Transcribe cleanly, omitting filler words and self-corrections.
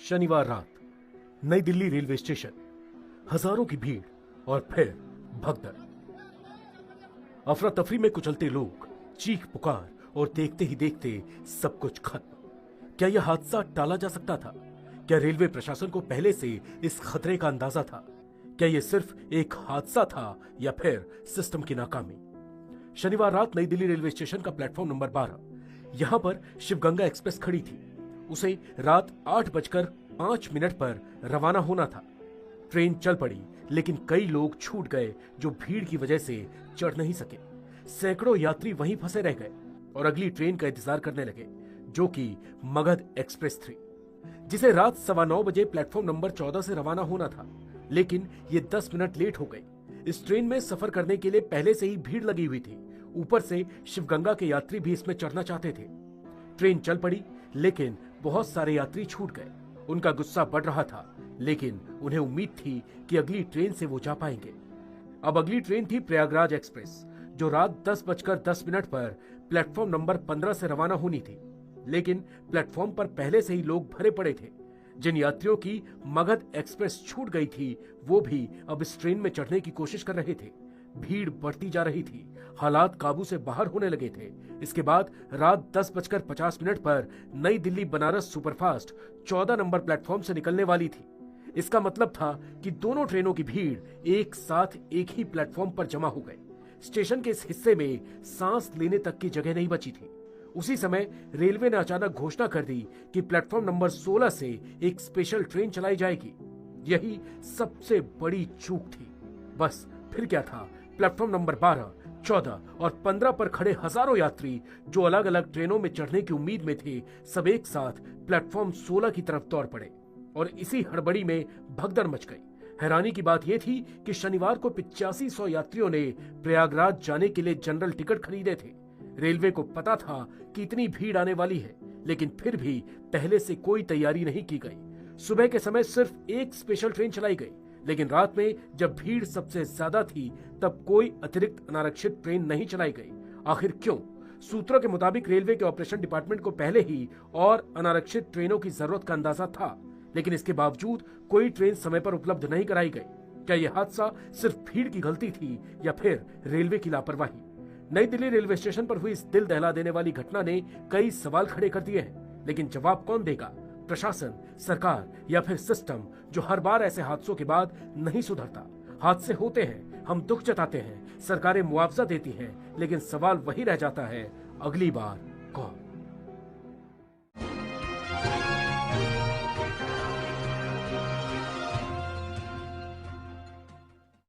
शनिवार रात नई दिल्ली रेलवे स्टेशन, हजारों की भीड़ और फिर भगदड़। अफरा तफरी में कुचलते लोग, चीख पुकार और देखते ही देखते सब कुछ खत्म। क्या यह हादसा टाला जा सकता था? क्या रेलवे प्रशासन को पहले से इस खतरे का अंदाजा था? क्या यह सिर्फ एक हादसा था या फिर सिस्टम की नाकामी? शनिवार रात नई दिल्ली रेलवे स्टेशन का प्लेटफॉर्म नंबर 12, यहां पर शिवगंगा एक्सप्रेस खड़ी थी। उसे रात 8:05 पर रवाना होना था। ट्रेन चल पड़ी, लेकिन कई लोग छूट गए जो भीड़ की वजह से चढ़ नहीं सके। सैकड़ों यात्री वहीं फंसे रह गए और अगली ट्रेन का इंतजार करने लगे, जो कि मगध एक्सप्रेस थी, जिसे रात 9:15 बजे प्लेटफॉर्म नंबर 14 से रवाना होना था। लेकिन ये 10 मिनट लेट हो गई। इस ट्रेन में सफर करने के लिए पहले से ही भीड़ लगी हुई थी। ऊपर से शिवगंगा के यात्री भी इसमें चढ़ना चाहते थे। ट्रेन चल पड़ी, लेकिन बहुत सारे यात्री छूट गए। उनका गुस्सा बढ़ रहा था, लेकिन उन्हें उम्मीद थी कि अगली ट्रेन से वो जा पाएंगे। अब अगली ट्रेन थी प्रयागराज एक्सप्रेस, जो रात 10:10 पर प्लेटफॉर्म नंबर 15 से रवाना होनी थी। लेकिन प्लेटफॉर्म पर पहले से ही लोग भरे पड़े थे। जिन यात्रियों की मगध एक्सप्रेस छूट गई थी, वो भी अब इस ट्रेन में चढ़ने की कोशिश कर रहे थे। भीड़ बढ़ती जा रही थी, हालात काबू से बाहर होने लगे थे। इसके बाद रात 10:50 पर नई Delhi Banaras superfast 14 number platform से निकलने वाली थी। इसका मतलब था कि दोनों ट्रेनों की भीड़ एक साथ एक ही प्लेटफॉर्म पर जमा हो गए। स्टेशन के इस हिस्से में सांस लेने तक की जगह नहीं बची थी। उसी समय रेलवे ने अचानक घोषणा कर दी कि प्लेटफॉर्म नंबर 16 से एक स्पेशल ट्रेन चलाई जाएगी। यही सबसे बड़ी चूक थी। बस फिर क्या था, प्लेटफॉर्म नंबर 12, 14 और 15 पर खड़े हजारों यात्री जो अलग अलग ट्रेनों में चढ़ने की उम्मीद में थे, सब एक साथ प्लेटफॉर्म 16 की तरफ दौड़ पड़े और इसी हड़बड़ी में भगदड़ मच गई। हैरानी की बात यह थी कि शनिवार को 8500 यात्रियों ने प्रयागराज जाने के लिए जनरल टिकट खरीदे थे। रेलवे को पता था कि इतनी भीड़ आने वाली है, लेकिन फिर भी पहले से कोई तैयारी नहीं की गई। सुबह के समय सिर्फ एक स्पेशल ट्रेन चलाई गई, लेकिन रात में जब भीड़ सबसे ज्यादा थी, तब कोई अतिरिक्त अनारक्षित ट्रेन नहीं चलाई गई। आखिर क्यों? सूत्रों के मुताबिक रेलवे के ऑपरेशन डिपार्टमेंट को पहले ही और अनारक्षित ट्रेनों की जरूरत का अंदाजा था, लेकिन इसके बावजूद कोई ट्रेन समय पर उपलब्ध नहीं कराई गई। क्या यह हादसा सिर्फ भीड़ की गलती थी या फिर रेलवे की लापरवाही? नई दिल्ली रेलवे स्टेशन पर हुई इस दिल दहला देने वाली घटना ने कई सवाल खड़े कर दिए हैं, लेकिन जवाब कौन देगा? प्रशासन, सरकार या फिर सिस्टम, जो हर बार ऐसे हादसों के बाद नहीं सुधरता? हादसे होते हैं, हम दुख जताते हैं, सरकारें मुआवजा देती हैं, लेकिन सवाल वही रह जाता है, अगली बार कौन?